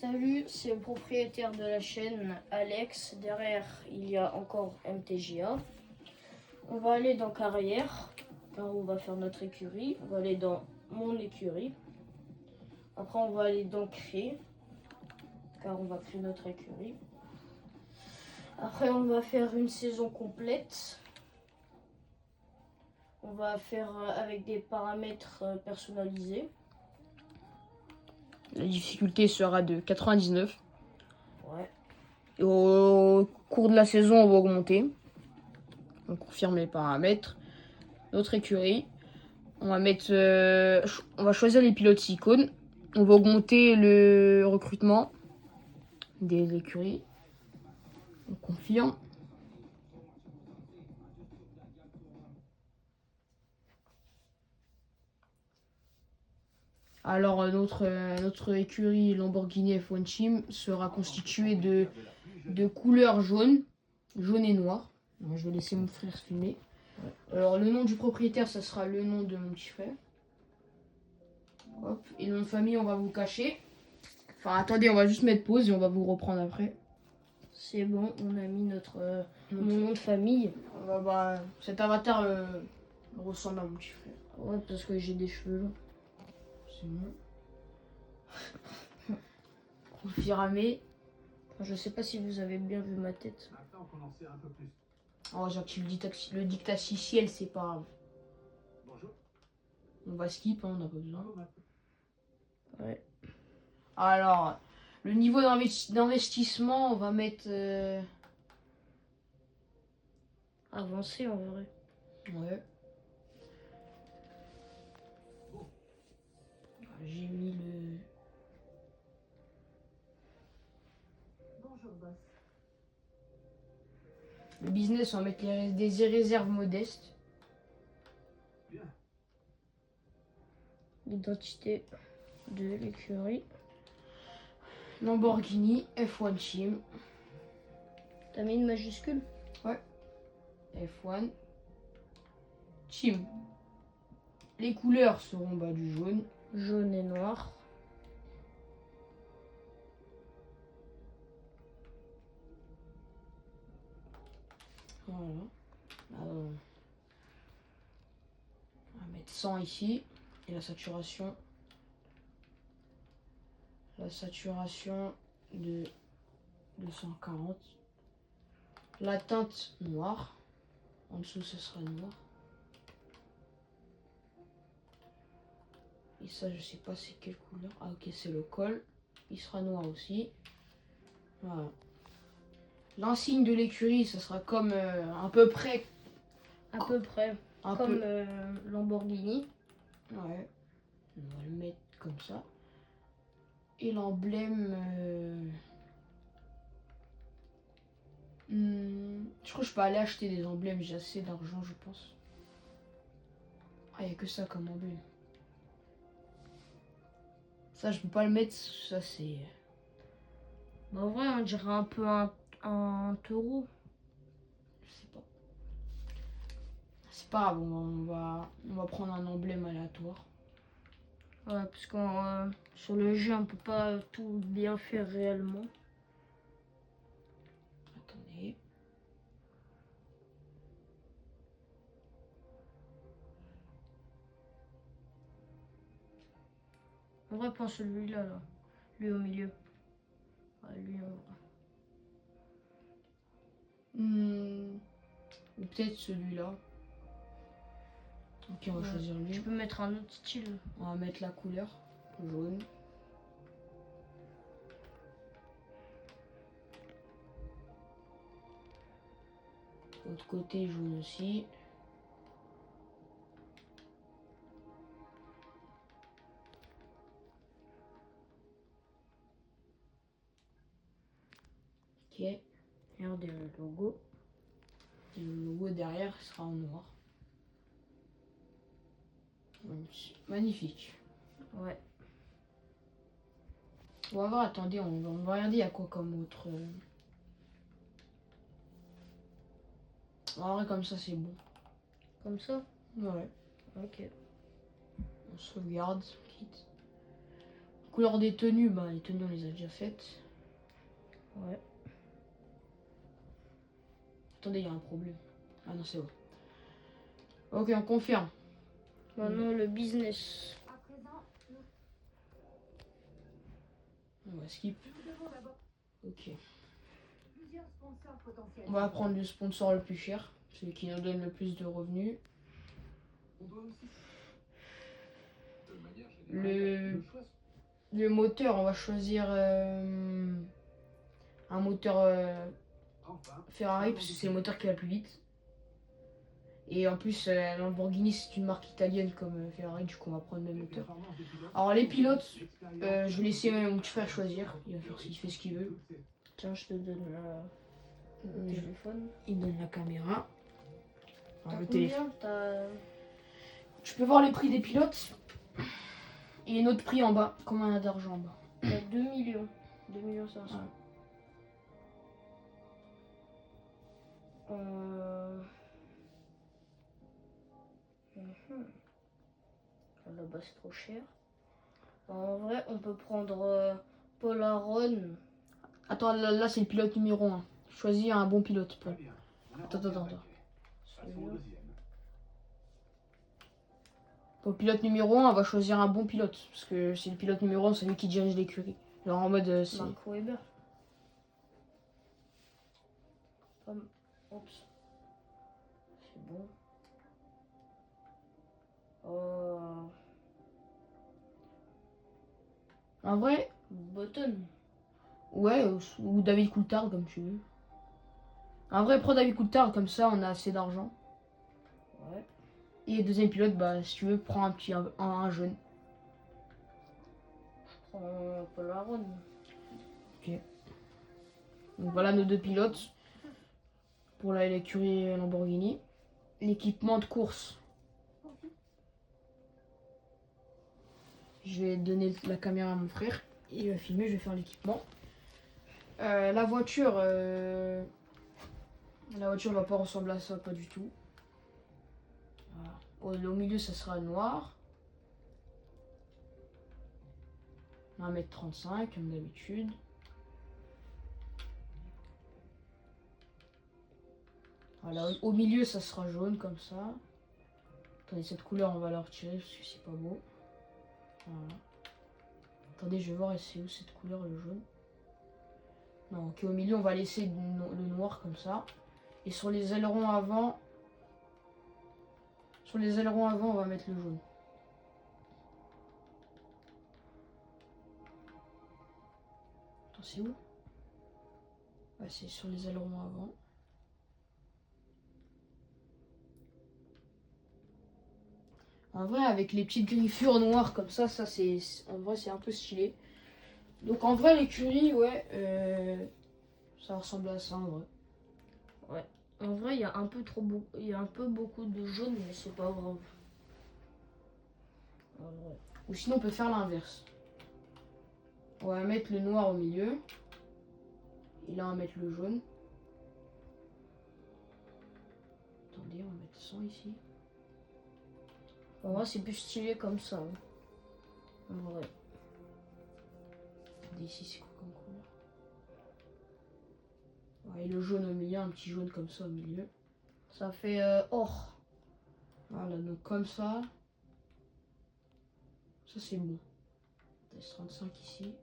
Salut, c'est le propriétaire de la chaîne, Alex. Derrière, il y a encore MTGA. On va aller dans carrière, là où on va faire notre écurie. On va aller dans mon écurie. Après, on va aller dans créer, car on va créer notre écurie. Après, on va faire une saison complète. On va faire avec des paramètres personnalisés. La difficulté sera de 99. Ouais. Et au cours de la saison, on va augmenter. On confirme les paramètres. Notre écurie. On va mettre, on va choisir les pilotes icônes. On va augmenter le recrutement des écuries. On confirme. Alors notre écurie Lamborghini F1 Team sera constituée de couleurs jaune et noir. Moi, je vais laisser mon frère filmer. Alors le nom du propriétaire, ça sera le nom de mon petit frère. Hop. Et le nom de famille, on va vous cacher. Enfin attendez, on va juste mettre pause et on va vous reprendre après. C'est bon, on a mis mon nom de famille. Cet avatar ressemble à mon petit frère. Ouais, parce que j'ai des cheveux longs. C'est bon. Confirmé. Je sais pas si vous avez bien vu ma tête. Oh, j'active le dictaciel, c'est pas grave. Bonjour. On va skip, hein, on n'a pas besoin. Ouais. Alors, le niveau d'investissement, on va mettre... Avancé en vrai. Ouais. J'ai mis le... Bonjour, boss. Le business, on va mettre des réserves modestes. Bien. L'identité de l'écurie. Lamborghini F1 Team. T'as mis une majuscule? F1 Team. Les couleurs seront du jaune. Jaune et noir. Voilà. Alors, on va mettre 100 ici. Et la saturation. La saturation de 240. La teinte noire. En dessous, ce sera noir. Et ça, je sais pas c'est quelle couleur. Ah, ok, c'est le col. Il sera noir aussi. Voilà. L'insigne de l'écurie, ça sera comme à peu près. À peu près. Comme Lamborghini. Ouais. On va le mettre comme ça. Et l'emblème. Je crois que je peux aller acheter des emblèmes. J'ai assez d'argent, je pense. Ah, il n'y a que ça comme emblème. Ça, je peux pas le mettre. Ça, c'est. Bah, en vrai, on dirait un peu un taureau. Je sais pas. C'est pas grave, on va prendre un emblème aléatoire. Ouais, parce que sur le jeu, on peut pas tout bien faire réellement. Attendez. En vrai, prends celui-là, là. Lui au milieu. Ouais, lui, en vrai. Ou peut-être celui-là. Ok, on va choisir lui. Tu peux mettre un autre style. On va mettre la couleur jaune. L'autre côté jaune aussi. Ok. Et Regardez le logo. le logo derrière sera en noir. Magnifique. Ouais. On va voir, attendez, on va regarder il y a quoi comme autre. En vrai, comme ça, c'est bon. Comme ça? Ouais. Ok. On sauvegarde. Quitte. couleur des tenues, bah les tenues on les a déjà faites. Ouais. Attendez, il y a un problème. Ah non, c'est bon. Ok, on confirme. Maintenant, le business. À présent, On va skip. nous devons d'abord Ok. plusieurs sponsors potentiels. On va prendre le sponsor le plus cher, celui qui nous donne le plus de revenus. On doit aussi. De manière générale, Le, choix. le moteur, on va choisir un moteur Enfin, Ferrari parce que c'est le moteur qui va le plus vite. Et en plus, Lamborghini c'est une marque italienne comme Ferrari, du coup on va prendre le même moteur. Alors les pilotes, je vais laisser mon petit frère choisir. Il va faire il fait ce qu'il veut. Tiens, je te donne le téléphone. Il me donne la caméra. T'as Le téléphone. combien? Tu peux voir les prix des pilotes. Et notre prix en bas, combien on a d'argent en bas. T'as 2 millions. 2 millions 500. Ouais. Là-bas, c'est trop cher. En vrai, on peut prendre Paul Aron. Attends, là c'est le pilote numéro 1. Choisis un bon pilote, Paul. Très bien. On a Attends. Passons au Celui-là. deuxième. Pour le pilote numéro 1, on va choisir un bon pilote. Parce que c'est le pilote numéro 1, c'est lui qui dirige l'écurie. Genre en mode. Mark Webber. Oups. C'est bon. En vrai, Button. ouais, ou David Coulthard comme tu veux. En vrai, prends David Coulthard, comme ça on a assez d'argent. Ouais. Et deuxième pilote, bah si tu veux, prends un jaune. Je prends Paul Aron. Donc voilà nos deux pilotes pour l'écurie Lamborghini. L'équipement de course. Je vais donner la caméra à mon frère. Il va filmer, je vais faire l'équipement. La voiture va pas ressembler à ça, pas du tout. Voilà. Au milieu, ça sera noir. 1m35 comme d'habitude. Voilà, au milieu, ça sera jaune comme ça. Attendez, cette couleur, on va la retirer parce que c'est pas beau. Voilà. Attendez, je vais voir c'est où cette couleur, le jaune. Non, ok, au milieu, on va laisser le noir comme ça. Et sur les ailerons avant, on va mettre le jaune. Attends, c'est où? Ouais, c'est sur les ailerons avant. En vrai, avec les petites griffures noires comme ça c'est en vrai c'est un peu stylé. Donc en vrai l'écurie, ouais, ça ressemble à ça en vrai. Ouais. En vrai, il y a un peu il y a un peu beaucoup de jaune, mais c'est pas grave. En vrai. Ou sinon on peut faire l'inverse. On va mettre le noir au milieu. Et là on va mettre le jaune. Attendez, on va mettre 100 ici. En vrai, c'est plus stylé comme ça. Hein. En vrai. Attendez, ici c'est quoi comme couleur? Ouais, et le jaune au milieu, un petit jaune comme ça au milieu. Ça fait or. Voilà, donc comme ça. Ça c'est bon. Test 35 ici.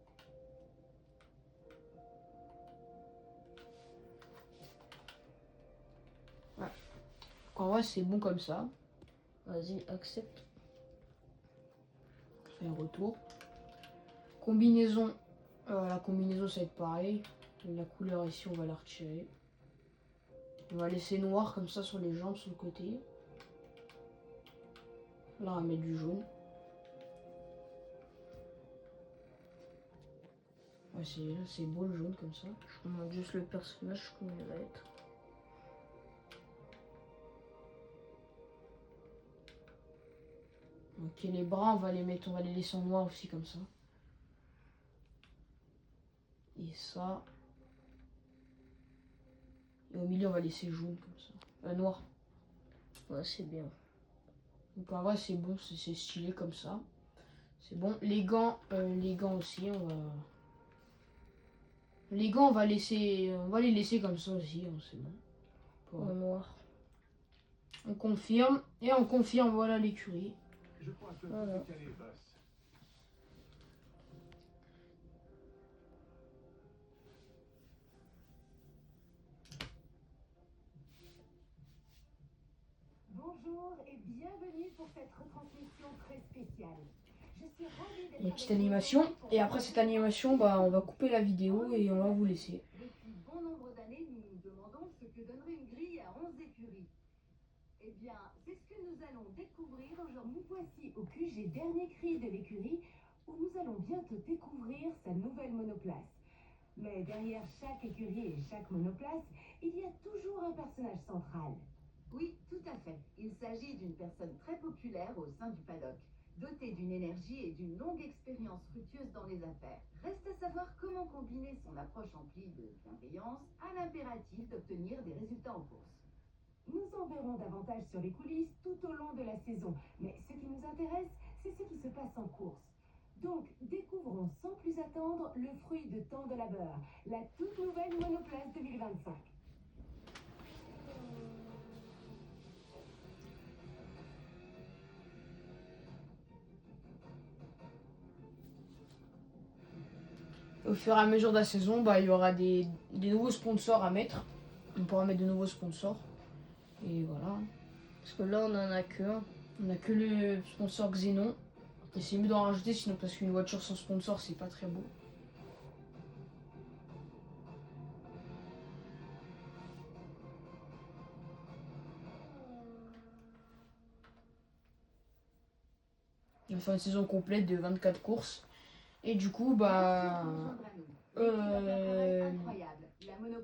Ouais. Donc, en vrai c'est bon comme ça. Vas-y, accepte. On fait un retour. Combinaison. La combinaison ça va être pareil. La couleur ici on va la retirer. On va laisser noir comme ça sur les jambes, sur le côté. Là on va mettre du jaune. Ouais, c'est beau le jaune comme ça. Je remonte juste le personnage comme il va être. Ok, les bras on va les mettre, on va les laisser en noir aussi comme ça. Et ça. Et au milieu on va laisser jaune comme ça. Noir. Ouais, c'est bien. Donc en vrai c'est bon, c'est stylé comme ça. C'est bon. Les gants aussi, Les gants, on va les laisser comme ça aussi, hein, c'est bon. En noir. On confirme, et on confirme, voilà l'écurie. Je crois que Voilà. tout est calé, boss. Bonjour et bienvenue pour cette retransmission très spéciale. Je suis ravie d'être Une petite avec vous animation, pour et après cette animation, bah, on va couper la vidéo et on va vous laisser. Depuis bon nombre d'années, nous nous demandons ce que donnerait une grille à 11 écuries. Eh bien, c'est ce que nous allons découvrir aujourd'hui. Voici au QG dernier cri de l'écurie où nous allons bientôt découvrir sa nouvelle monoplace. Mais derrière chaque écurie et chaque monoplace, il y a toujours un personnage central. Oui, tout à fait. Il s'agit d'une personne très populaire au sein du paddock, dotée d'une énergie et d'une longue expérience fructueuse dans les affaires. Reste à savoir comment combiner son approche emplie de bienveillance à l'impératif d'obtenir des résultats en course. Nous en verrons davantage sur les coulisses tout au long de la saison, mais ce qui nous intéresse, c'est ce qui se passe en course. Donc, découvrons sans plus attendre le fruit de tant de labeur, la toute nouvelle monoplace 2025. Au fur et à mesure de la saison, bah, il y aura des nouveaux sponsors à mettre. On pourra mettre de nouveaux sponsors. Et voilà. Parce que là, on en a qu'un. On n'a que le sponsor Xenon. Et c'est mieux d'en rajouter, sinon parce qu'une voiture sans sponsor, c'est pas très beau. On va faire une saison complète de 24 courses. Et du coup, bah...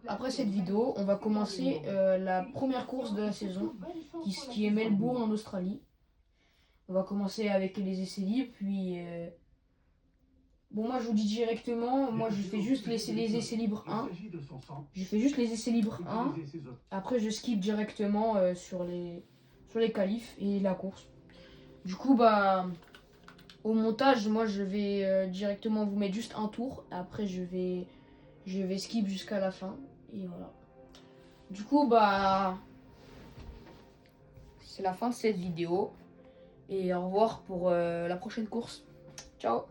après cette vidéo, on va commencer la première course de la saison, qui est Melbourne en Australie. On va commencer avec les essais libres, puis... Bon, moi je vous dis directement, moi je fais juste les essais libres 1. Je fais juste les essais libres 1. Après je skip directement sur les qualifs et la course. Du coup, bah... Au montage, moi je vais directement vous mettre juste un tour. Après je vais skip jusqu'à la fin. Et voilà. Du coup, bah... c'est la fin de cette vidéo. Et au revoir pour la prochaine course. Ciao.